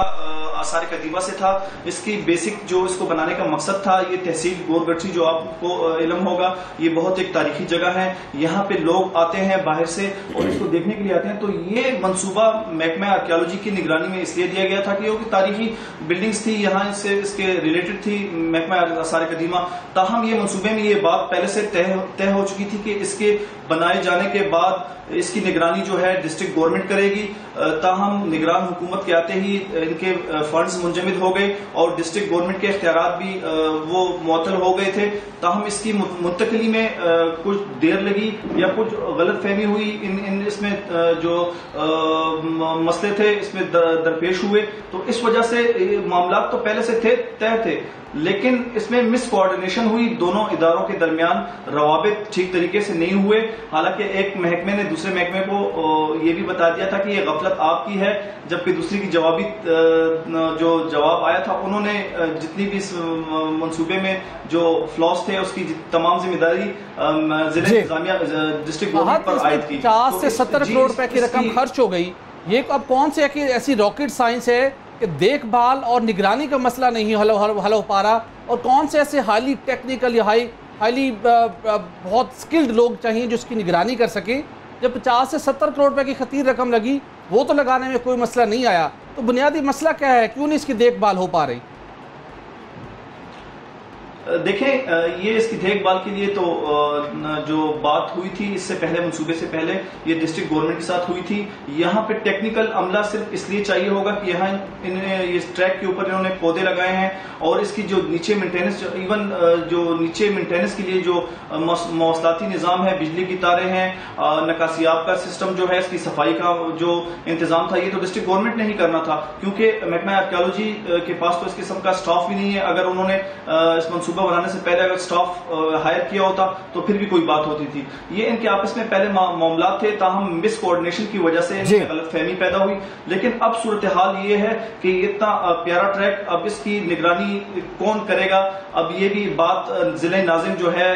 आसार कदीमा से था, इसकी बेसिक जो इसको बनाने का मकसद था, ये तहसील गोरगठरी जो आपको इल्म होगा, ये बहुत एक तारीखी जगह है। यहाँ पे लोग आते हैं बाहर से और इसको देखने के लिए आते हैं। तो ये मंसूबा महकमा आर्कियोलॉजी की निगरानी में इसलिए दिया गया था कि वो तारीखी बिल्डिंग्स थी, यहाँ से इसके रिलेटेड थी महकमा आसार कदीमा। ताहम ये मंसूबे में ये बात पहले से तय हो चुकी थी कि इसके बनाए जाने के बाद इसकी निगरानी जो है डिस्ट्रिक्ट गवर्नमेंट करेगी। ताहम निगरान हुकूमत के आते ही इनके फंड्स मुंजमद हो गए और डिस्ट्रिक्ट गवर्नमेंट के इख्तियारात भी वो मुअत्तल हो गए थे। ताहम इसकी मुंतकली में कुछ देर लगी या कुछ गलत फहमी हुई, इसमें जो मसले थे इसमें दरपेश हुए, तो इस वजह से मामला तो पहले से तय थे, लेकिन इसमें मिस कोऑर्डिनेशन हुई। दोनों इदारों के दरमियान रवाबित ठीक तरीके से नहीं हुए। हालांकि एक महकमे ने दूसरे महकमे को ये भी बता दिया था कि ये गफलत आपकी है, जबकि दूसरी की जवाबी जो जवाब आया था, उन्होंने जितनी भी इस मंसूबे में जो फ्लॉस थे उसकी तमाम जिम्मेदारी जिला इंतजामिया डिस्ट्रिक्ट गवर्नमेंट पर आयद की। 50 से 70 करोड़ रुपए की रकम खर्च हो गई। ये अब कौन से ऐसी रॉकेट साइंस है कि देखभाल और निगरानी का मसला नहीं हल हो पा रहा, और कौन से ऐसे हाईली टेक्निकल या हाईली बहुत स्किल्ड लोग चाहिए जो इसकी निगरानी कर सके। जब 50 से 70 करोड़ रुपए की खतीर रकम लगी, वो तो लगाने में कोई मसला नहीं आया, तो बुनियादी मसला क्या है, क्यों नहीं इसकी देखभाल हो पा रही? देखें, ये इसकी देखभाल के लिए तो जो बात हुई थी इससे पहले, मंसूबे से पहले, ये डिस्ट्रिक्ट गवर्नमेंट के साथ हुई थी। यहाँ पे टेक्निकल अमला सिर्फ इसलिए चाहिए होगा कि यहाँ इस ट्रैक के ऊपर इन्होंने पौधे लगाए हैं और इसकी जो नीचे मेंटेनेंस, इवन जो नीचे मेंटेनेंस के लिए जो मौसलाती निजाम है, बिजली की तारें हैं, नकासियाब का सिस्टम जो है, इसकी सफाई का जो इंतजाम था, ये तो डिस्ट्रिक्ट गवर्नमेंट ने ही करना था, क्योंकि महकमा आर्कियोलॉजी के पास तो इस किस्म का स्टाफ भी नहीं है। अगर उन्होंने इस मंसूबा बनाने से पहले अगर स्टाफ हायर किया होता तो फिर भी कोई बात होती थी। ये इनके आपस में पहले मामला थे, ताहम मिस कोऑर्डिनेशन की वजह से गलतफहमी पैदा हुई। लेकिन अब सूरत हाल ये है कि इतना प्यारा ट्रैक, अब इसकी निगरानी कौन करेगा? अब ये भी बात जिले नाजिम जो है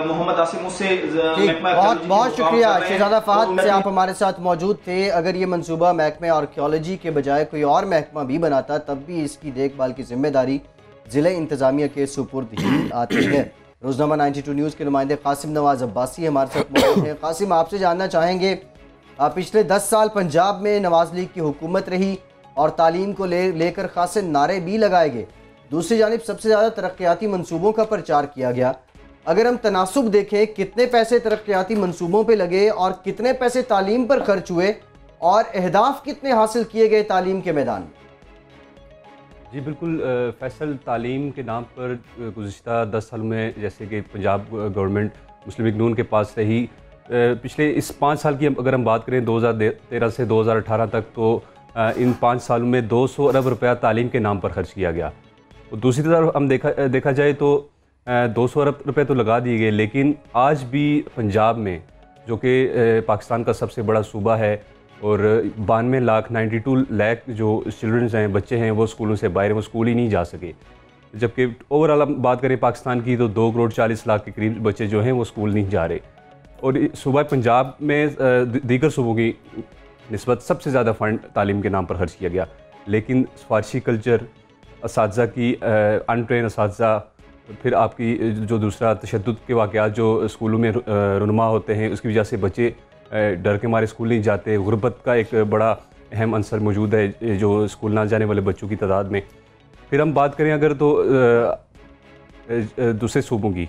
मोहम्मद आसिम, उससे बहुत शुक्रिया शहजादा फहद से आप हमारे साथ मौजूद थे। अगर ये मंसूबा महकमा आर्कियोलॉजी के बजाय कोई और महकमा भी बनाता तब भी इसकी देखभाल की जिम्मेदारी जिले इंतजामिया के सुपुर्द ही आती है। रोजनामा 92 न्यूज़ के नुमाइंदे कासिम नवाज अब्बासी हमारे साथ मौजूद हैं। कासिम, आपसे जानना चाहेंगे, पिछले 10 साल पंजाब में नवाज लीग की हुकूमत रही और तालीम को लेकर खासे नारे भी लगाए गए। दूसरी जानिब सबसे ज़्यादा तरक्याती मंसूबों का प्रचार किया गया। अगर हम तनासुब देखें, कितने पैसे तरक्याती मंसूबों पर लगे और कितने पैसे तालीम पर खर्च हुए और अहदाफ कितने हासिल किए गए तालीम के मैदान में? जी बिल्कुल, फैसल तालीम के नाम पर गुज़िश्ता 10 साल में, जैसे कि पंजाब गवर्नमेंट मुस्लिम लीग नून के पास रही, पिछले इस 5 साल की अगर हम बात करें 2013 से 2018 तक, तो इन 5 सालों में 200 अरब रुपया तालीम के नाम पर खर्च किया गया। और दूसरी तरफ हम देखा जाए तो 200 अरब रुपये तो लगा दिए गए, लेकिन आज भी पंजाब में, जो कि पाकिस्तान का सबसे बड़ा सूबा है, और 92 लाख जो चिल्ड्रंस हैं, बच्चे हैं, वो स्कूलों से बाहर, वो स्कूल ही नहीं जा सके। जबकि ओवरऑल हम बात करें पाकिस्तान की तो 2 करोड़ 40 लाख के करीब बच्चे जो हैं वो स्कूल नहीं जा रहे। और सूबा पंजाब में दीगर सूबों की निस्बत सबसे ज़्यादा फ़ंड तालीम के नाम पर खर्च किया गया, लेकिन सिफारशी कल्चर, असातिज़ा की अनट्रेन असातिज़ा, फिर आपकी जो दूसरा तशद्दुद के वाक़यात जो स्कूलों में रुनमा होते हैं, उसकी वजह से बच्चे डर के मारे स्कूल नहीं जाते। गुर्बत का एक बड़ा अहम अंसर मौजूद है जो स्कूल ना जाने वाले बच्चों की तादाद में। फिर हम बात करें अगर तो दूसरे सूबों की,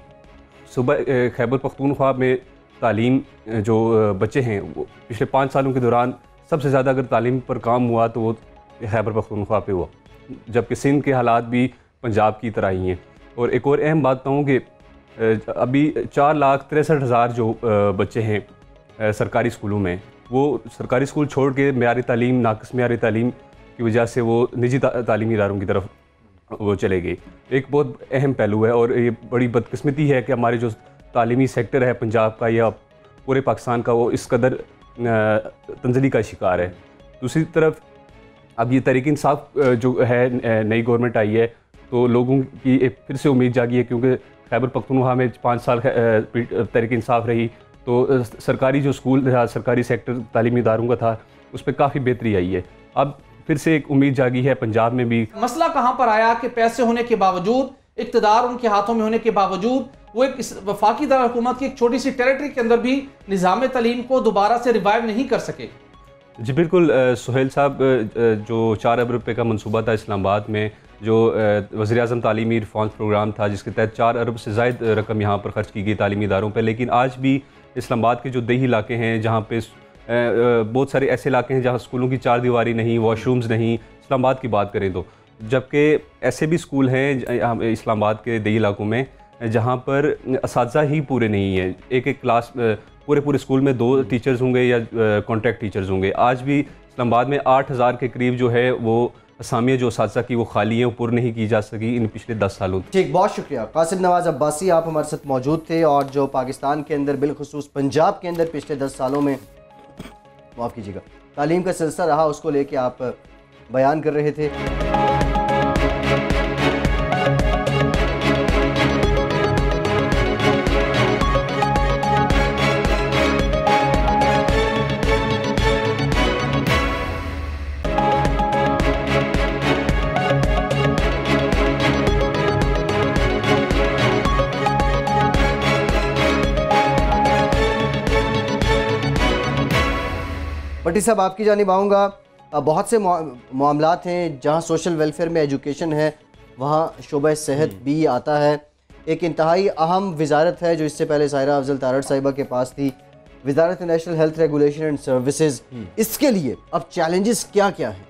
सूबा खैबर पख्तूनख्वा में तालीम जो बच्चे हैं, वो पिछले 5 सालों के दौरान सबसे ज़्यादा अगर तालीम पर काम हुआ तो वो खैबर पख्तूनख्वा पे हुआ, जबकि सिंध के हालात भी पंजाब की तरह ही हैं। और एक और अहम बात कहूँ कि अभी 4,63,000 जो बच्चे हैं सरकारी स्कूलों में, वो सरकारी स्कूल छोड़ के म्यारी तालीम, नाक़िस म्यारी तालीम की वजह से वो निजी तालीमी इदारों की तरफ वो चले गए। एक बहुत अहम पहलू है और ये बड़ी बदकिस्मती है कि हमारे जो तालीमी सेक्टर है पंजाब का या पूरे पाकिस्तान का, वो इस कदर तंजली का शिकार है। दूसरी तरफ अब ये तहरीक इंसाफ जो है, नई गवर्नमेंट आई है, तो लोगों की एक फिर से उम्मीद जागी है, क्योंकि खैबर पख्तूनख्वा में 5 साल तहरीक इंसाफ रही तो सरकारी जो स्कूल था, सरकारी सेक्टर तालीमी इदारों का था, उस पर काफ़ी बेहतरी आई है। अब फिर से एक उम्मीद जागी है पंजाब में भी। मसला कहाँ पर आया कि पैसे होने के बावजूद, इक़्तिदार उनके हाथों में होने के बावजूद, वो एक वफाकी दार हुकूमत की एक छोटी सी टेरिटरी के अंदर भी निज़ाम तालीम को दोबारा से रिवाइव नहीं कर सके। जी बिल्कुल, सुहेल साहब, जो 4 अरब रुपये का मनसूबा था इस्लामाबाद में, जो वज़ीर आज़म तालीमी रिफॉर्म्स प्रोग्राम था, जिसके तहत 4 अरब से ज़ायद रकम यहाँ पर खर्च की गई तालीमी इदारों पर, लेकिन आज भी इस्लामाबाद के जो देही इलाके हैं, जहाँ पे बहुत सारे ऐसे इलाके हैं जहाँ स्कूलों की 4 दीवारी नहीं, वॉशरूम्स नहीं, इस्लामाबाद की बात करें तो, जबकि ऐसे भी स्कूल हैं इस्लामाबाद के देही इलाकों में जहाँ पर असातिज़ा ही पूरे नहीं हैं। एक क्लास पूरे स्कूल में 2 टीचर्स होंगे या कॉन्ट्रैक्ट टीचर्स होंगे। आज भी इस्लामाबाद में 8,000 के करीब जो है वो असामियाँ जो असातिज़ा की वो खाली हैं, वो पूरी नहीं की जा सकी इन पिछले 10 सालों। ठीक, बहुत शुक्रिया कासिम नवाज अब्बासी, आप हमारे साथ मौजूद थे। और जो पाकिस्तान के अंदर, बिलखुसूस पंजाब के अंदर पिछले 10 सालों में, माफ़ कीजिएगा, तालीम का सिलसिला रहा, उसको लेके आप बयान कर रहे थे। भट्टी साहब, आपकी जानिब आऊँगा। बहुत से मामलात हैं जहाँ सोशल वेलफेयर में एजुकेशन है, वहाँ शोबा सेहत भी आता है। एक इंतहाई अहम वजारत है जो इससे पहले सायरा अफजल तारड़ साहिबा के पास थी, वजारत national health regulation and services. इसके लिए अब चैलेंजेस क्या क्या हैं?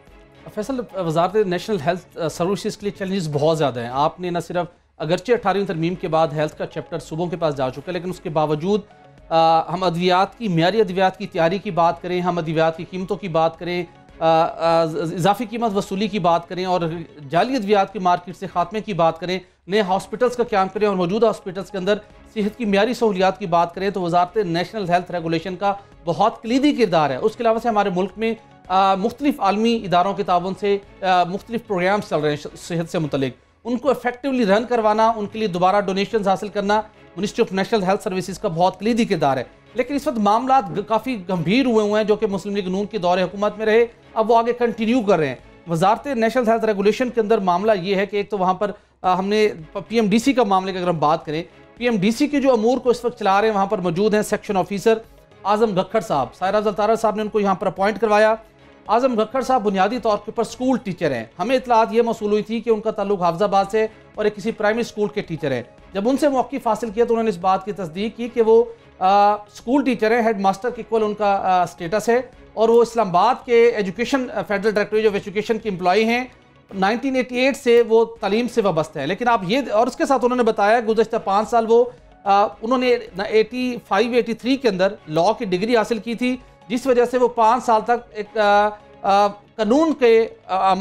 फैसल, वजारत नेशनल हेल्थ सर्विसेज के लिए चैलेंजेस बहुत ज़्यादा हैं। आपने न सिर्फ अगरचे 18वीं तरमीम के बाद हेल्थ का चैप्टर सूबों के पास जा चुका है, लेकिन उसके बावजूद हम अद्वियात की मियारी अद्वियात की तैयारी की बात करें, हम अद्वियात की कीमतों की बात करें, इजाफी कीमत वसूली की बात करें और जाली अद्वियात की मार्केट से खात्मे की बात करें, नए हॉस्पिटल्स का क्याम करें और मौजूदा हॉस्पिटल्स के अंदर सेहत की मियारी सहूलियात की बात करें, तो वजारत नेशनल हेल्थ रेगुलेशन का बहुत कलीदी किरदार है। उसके अलावा से हमारे मुल्क में मुख्तलिफ आलमी इदारों के ताउन से मुख्तलिफ प्रोग्राम्स चल रहे हैं सेहत से मुतलिक, उनको इफेक्टिवली रन करवाना, उनके लिए दोबारा डोनेशन हासिल करना ministry of national health services का बहुत कलीदी किरदार है। लेकिन इस वक्त मामला काफ़ी गंभीर हुए हैं जो कि मुस्लिम लीग नून के दौरे हुकूमत में रहे, अब वो आगे कंटिन्यू कर रहे हैं। वजारत नेशनल हेल्थ रेगुलेशन के अंदर मामला ये है कि एक तो वहाँ पर हमने PMDC का मामले की अगर हम बात करें, PMDC के जो अमूर को इस वक्त चला रहे हैं वहाँ पर मौजूद हैं सेक्शन ऑफिसर आजम गक्खड़ साहब। सायरा अफजल तारड़ साहब ने उनको यहाँ पर अपॉइंट करवाया। आजम गक्खड़ साहब बुनियादी तौर के ऊपर स्कूल टीचर हैं। हमें इतलात ये मौसूल हुई थी कि उनका ताल्लुक हाफिजाबाद से और एक किसी प्राइमरी स्कूल के टीचर हैं। जब उनसे मौक़िफ़ हासिल किया तो उन्होंने इस बात की तस्दीक की कि वो स्कूल टीचर हैं, हेड मास्टर के इक्वल उनका स्टेटस है और वो इस्लामाबाद के education federal directorate of education के एम्प्लॉई हैं। 1988 से वो तालीम से वाबस्ता है। लेकिन आप ये और उसके साथ उन्होंने बताया गुज़श्ता 5 साल वो उन्होंने 85-83 के अंदर लॉ की डिग्री हासिल की थी, जिस वजह से वो 5 साल तक एक कानून के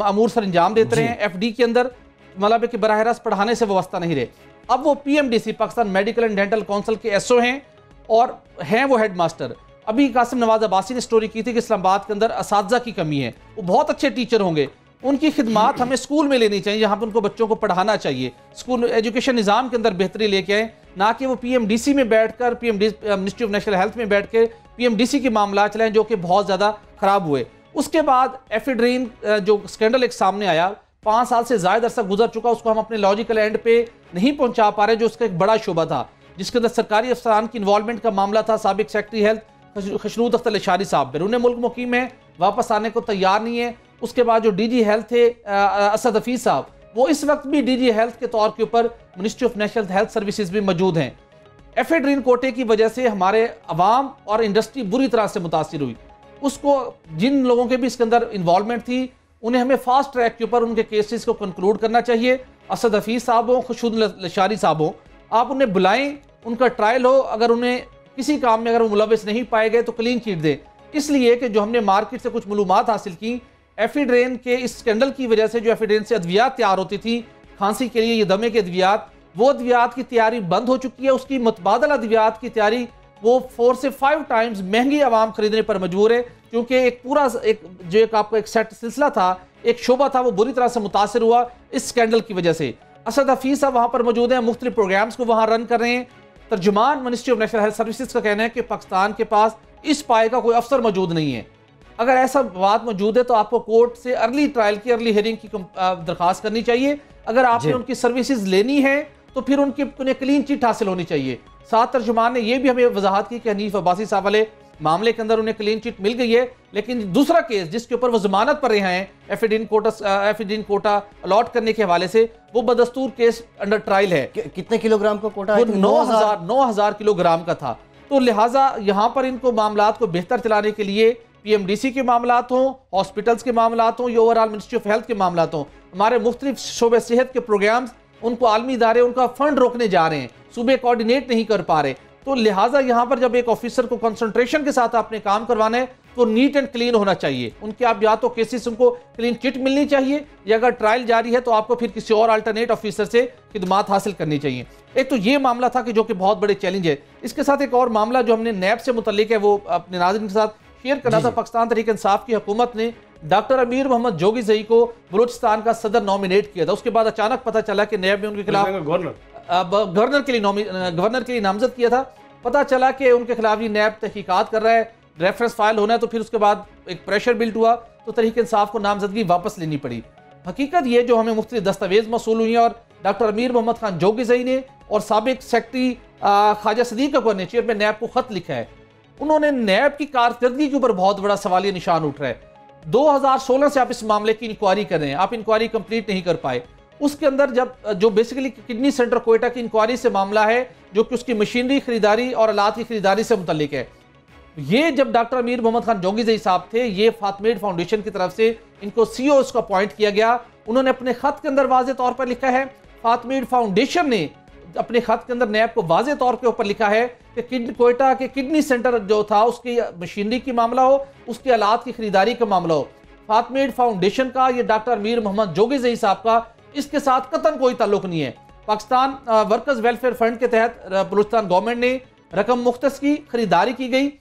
अमूर सर अंजाम देते रहे हैं। FD के अंदर मतलब कि बराह रास्त पढ़ाने से वाबस्ता नहीं रहे। अब वो PMDC Pakistan medical and dental council के SO हैं और हैं वो हेड मास्टर। अभी कासिम नवाज अब्बासी ने स्टोरी की थी कि इस्लामाबाद के अंदर असातिज़ा की कमी है, वो बहुत अच्छे टीचर होंगे, उनकी खिदमात हमें स्कूल में लेनी चाहिए, जहाँ पर उनको बच्चों को पढ़ाना चाहिए। स्कूल एजुकेशन निज़ाम के अंदर बेहतरी लेके आए, ना कि वो PMDC में बैठकर मिनिस्ट्री ऑफ नेशनल हेल्थ में बैठ के PMDC के मामला चलाएं जो कि बहुत ज़्यादा ख़राब हुए। उसके बाद एफिड्रीन जो स्कैंडल एक सामने आया, 5 साल से ज़्यादा अरसा गुजर चुका, उसको हम अपने लॉजिकल एंड पे नहीं पहुँचा पा रहे, जो उसका एक बड़ा शुबा था जिसके अंदर सरकारी अफसरान की इन्वॉल्वमेंट का मामला था। साबिक सेक्रेटरी हेल्थ खशरूद अख्तर लशारी साहब बैरून मुल्क मुकीम है, वापस आने को तैयार नहीं है। उसके बाद जो DG हेल्थ थे असद हफीज साहब, वो इस वक्त भी DG हेल्थ के तौर के ऊपर ministry of national health services भी मौजूद हैं। एफिड्रीन कोटे की वजह से हमारे अवाम और इंडस्ट्री बुरी तरह से मुतासिर हुई। उसको जिन लोगों के भी इसके अंदर इन्वॉल्वमेंट थी उन्हें हमें फास्ट ट्रैक के ऊपर उनके केसेस को कंक्लूड करना चाहिए। असद हफीज साहब हो, खशरूद लशारी साहब हो, आप उन्हें बुलाएं, उनका ट्रायल हो, अगर उन्हें किसी काम में अगर वो मुलविस नहीं पाए गए तो क्लीन चिट दें। इसलिए कि जो हमने मार्केट से कुछ मालूमात हासिल की, एफिड्रेन के इस स्कैंडल की वजह से जो एफिड्रेन से अद्वियात तैयार होती थी खांसी के लिए, ये दमे के अद्वियात, वो अद्वियात की तैयारी बंद हो चुकी है। उसकी मुतबादल अद्वियात की तैयारी वो 4 से 5 टाइम्स महंगी आवाम खरीदने पर मजबूर है, क्योंकि एक पूरा एक आपका एक सेट सिलसिला था, एक शोबा था, वो बुरी तरह से मुतासर हुआ इस स्कैंडल की वजह से। असद हफीज साहब वहाँ पर मौजूद हैं, मुख्तलिफ प्रोग्राम्स को वहाँ रन कर रहे हैं। तर्जुमान ministry of national health services का कहना है कि पाकिस्तान के पास इस पाए का कोई अफसर मौजूद नहीं है। अगर ऐसा बात मौजूद है तो आपको कोर्ट से अर्ली ट्रायल की, अर्ली हियरिंग की दरख्वास्त करनी चाहिए। अगर आपने उनकी सर्विसेज लेनी है तो फिर उन्हें क्लीन चिट हासिल होनी चाहिए। साथ तर्जुमान ने यह भी हमें वजाहत की कि हनीफ अब्बासी साहब वाले मामले के अंदर उन्हें क्लीन चिट मिल गई है, लेकिन दूसरा केस जिसके ऊपर वो जमानत पर रहे हैं एफिडीन कोटा अलॉट करने के हवाले से, वो बदस्तूर केस अंडर ट्रायल है। कितने किलोग्राम का कोटा? 9,000 किलोग्राम का था। तो लिहाजा यहाँ पर इनको मामलात को बेहतर चलाने के लिए PMDC के मामलात हों, हॉस्पिटल्स के मामलात हों, या ओवरऑल मिनिस्ट्री ऑफ हेल्थ के मामलात हों, हमारे मुख्तलिफ शोबे सेहत के प्रोग्राम्स, उनको आलमी इदारे उनका फंड रोकने जा रहे हैं, सूबे कोऑर्डिनेट नहीं कर पा रहे। तो लिहाजा यहाँ पर जब एक ऑफिसर को कंसंट्रेशन के साथ आपने काम करवाना है तो नीट एंड क्लीन होना चाहिए। उनके आप या तो केसेस उनको क्लीन चिट मिलनी चाहिए, या अगर ट्रायल जारी है तो आपको फिर किसी और अल्टरनेट ऑफिसर से खिदमात हासिल करनी चाहिए। एक तो ये मामला था कि जो कि बहुत बड़े चैलेंज है। इसके साथ एक और मामला जो हमने नैब से मुतल्लिक है वो अपने नाज़रीन के साथ शेयर करना था। पाकिस्तान तहरीक इंसाफ की हुकूमत ने डॉक्टर अमीर मोहम्मद जोगी ज़ई को बलूचिस्तान का सदर नॉमिनेट किया था। उसके बाद अचानक पता चला कि नैब ने उनके खिलाफ गवर्नर के लिए नामजद किया था। पता चला कि उनके खिलाफ ही नैब तहकीकात कर रहा है, रेफरेंस फाइल होना है, तो फिर उसके बाद एक प्रेशर बिल्ट हुआ तो तहरीक इंसाफ को नामजदगी वापस लेनी पड़ी। हकीकत ये जो हमें मुख्तलिफ दस्तावेज मौसूल हुई हैं और डॉक्टर अमीर मोहम्मद खान जोगी ज़ई ने और साबिक सेक्रेटरी ख्वाजा सदीक अकबर ने चेयरमैन नैब को खत लिखा है। उन्होंने नैब की कारकर्दगी के ऊपर बहुत बड़ा सवालिया निशान उठ रहा है। 2016 से आप इस मामले की इंक्वायरी कर रहे हैं, आप इंक्वायरी कंप्लीट नहीं कर पाए। उसके अंदर जब जो बेसिकली किडनी सेंटर कोयटा की इंक्वायरी से मामला है, जो कि उसकी मशीनरी खरीदारी और आलात की खरीदारी से मुतल्लिक है। ये जब डॉक्टर अमीर मोहम्मद खान जोगीज़ई साहब थे, ये फातमेड फाउंडेशन की तरफ से इनको सीईओ इसको अपॉइंट किया गया। उन्होंने अपने खत के अंदर वाज़े तौर पर लिखा है, फातमेड फाउंडेशन ने अपने खत के अंदर नैब को वाज़े तौर के ऊपर लिखा है कि कोयटा के किडनी सेंटर जो था उसकी मशीनरी की मामला हो, उसके आलात की खरीदारी का मामला हो, फातमेड फाउंडेशन का, ये डॉक्टर अमीर मोहम्मद जोगीज़ई साहब का, इसके साथ कतन कोई ताल्लुक नहीं है। पाकिस्तान वर्कर्स वेलफेयर फंड के तहत बलूचिस्तान गवर्नमेंट ने रकम मुख्तस की, खरीदारी की गई,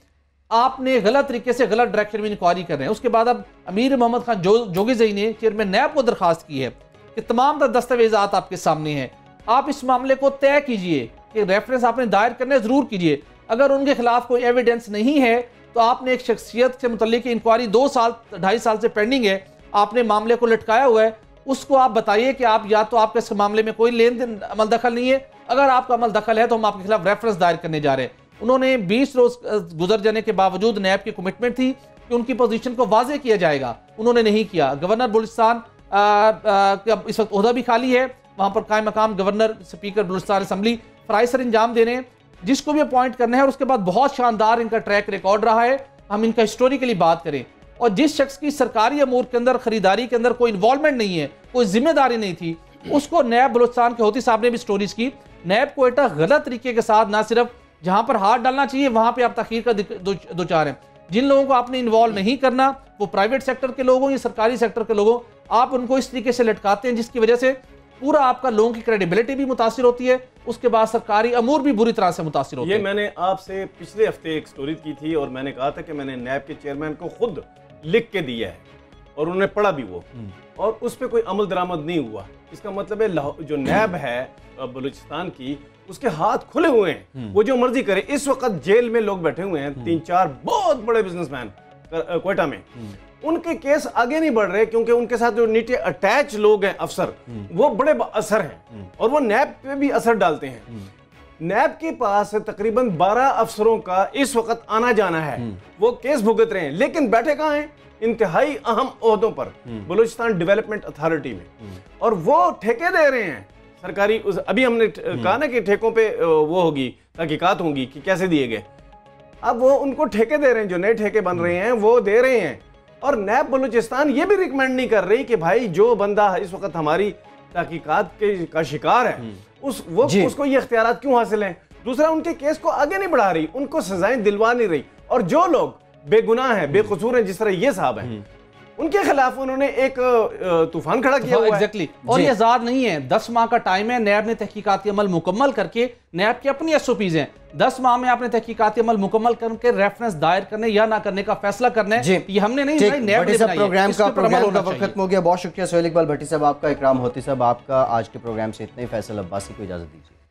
आपने गलत तरीके से गलत डायरेक्शन में इंक्वायरी कर रहे हैं। उसके बाद अब अमीर मोहम्मद खान जोगीज़ई ने चेयरमैन नैब को दरखास्त की है कि तमाम दस्तावेजात आपके सामने हैं, आप इस मामले को तय कीजिए कि रेफरेंस आपने दायर करने जरूर कीजिए। अगर उनके खिलाफ कोई एविडेंस नहीं है तो आपने एक शख्सियत से मुतल्लिक इंक्वायरी 2 साल 2.5 साल से पेंडिंग है, आपने मामले को लटकाया हुआ है, उसको आप बताइए कि आप या तो आपके इस मामले में कोई लेन देन अमल दखल नहीं है, अगर आपका अमल दखल है तो हम आपके खिलाफ रेफरेंस दायर करने जा रहे हैं। उन्होंने 20 रोज गुजर जाने के बावजूद नैब की कमिटमेंट थी कि उनकी पोजीशन को वाजे किया जाएगा, उन्होंने नहीं किया। गवर्नर बलूचिस्तान इस वक्त ओहदा भी खाली है, वहां पर कायम मकाम गवर्नर स्पीकर बलूचिस्तान असम्बली फराइज सर इंजाम दे रहे हैं, जिसको भी अपॉइंट करना है। और उसके बाद बहुत शानदार इनका ट्रैक रिकॉर्ड रहा है, हम इनका हिस्टोरिकली बात करें। और जिस शख्स की सरकारी अमूर के अंदर खरीदारी के अंदर कोई इन्वॉल्वमेंट नहीं है, कोई जिम्मेदारी नहीं थी, उसको नैब बलूचिस्तान के होती साहब ने भी स्टोरीज की। नैब कोयटा गलत तरीके के साथ ना सिर्फ जहां पर हाथ डालना चाहिए वहां पे आप तखीर का दो चार हैं। जिन लोगों को आपने इन्वॉल्व नहीं करना, वो प्राइवेट सेक्टर के लोगों या सरकारी सेक्टर के लोगों, आप उनको इस तरीके से लटकाते हैं जिसकी वजह से पूरा आपका लोगों की क्रेडिबिलिटी भी मुतासिर होती है, उसके बाद सरकारी अमूर भी बुरी तरह से मुतासिर होते हैं। ये मैंने आपसे पिछले हफ्ते एक स्टोरी की थी और मैंने कहा था कि मैंने नैब के चेयरमैन को खुद लिख के दिया है और उन्होंने पढ़ा भी वो, और उस पर कोई अमल दरामद नहीं हुआ। इसका मतलब है जो नैब है बलूचिस्तान की, उसके हाथ खुले हुए हैं, वो जो मर्जी करे। इस वक्त जेल में लोग बैठे हुए हैं, 3-4 बहुत बड़े बिजनेसमैन कोयटा में, उनके केस आगे नहीं बढ़ रहे क्योंकि उनके साथ जो नीचे अटैच लोग हैं अफसर, वो बड़े असर हैं और वो नैब पे भी असर डालते हैं। नैब के पास तकरीबन 12 अफसरों का इस वक्त आना जाना है, वो केस भुगत रहे हैं, लेकिन बैठे कहाँ हैं? इंतहाई अहम ओहदों पर बलूचिस्तान डेवलपमेंट अथॉरिटी में, और वो ठेके दे रहे हैं सरकारी। अभी हमने कहा ना कि ठेकों पे वो होगी, तहकीकात होंगी कि कैसे दिए गए। अब वो उनको ठेके दे रहे हैं, जो नए ठेके बन रहे हैं वो दे रहे हैं। और नैब बलूचिस्तान ये भी रिकमेंड नहीं कर रही कि भाई जो बंदा इस वक्त हमारी तहकीकात का शिकार है उसको ये इख्तियारात क्यों हासिल हैं। दूसरा, उनके केस को आगे नहीं बढ़ा रही, उनको सजाएं दिलवा नहीं रही, और जो लोग बेगुनाह हैं, बेकसूर हैं, जिस तरह ये साहब हैं, उनके खिलाफ उन्होंने एक तूफान खड़ा किया हुआ है। एग्जैक्टली। और ये आजाद नहीं है, 10 माह का टाइम है। नैब ने तहकीकाती अमल मुकम्मल करके, नैब की अपनी SOPs हैं, 10 माह में आपने तहकीकाती अमल मुकम्मल करके रेफरेंस दायर करने या ना करने का फैसला करना है। ये हमने नहीं, नैब ने बनाई है। प्रोग्राम का वक्त खत्म हो गया। बहुत शुक्रिया सोहेल इकबाल भट्टी साहब आपका, इकराम होती साहब आपका। आज के प्रोग्राम से इतने ही। फैसल अब्बासी को इजाजत दीजिए।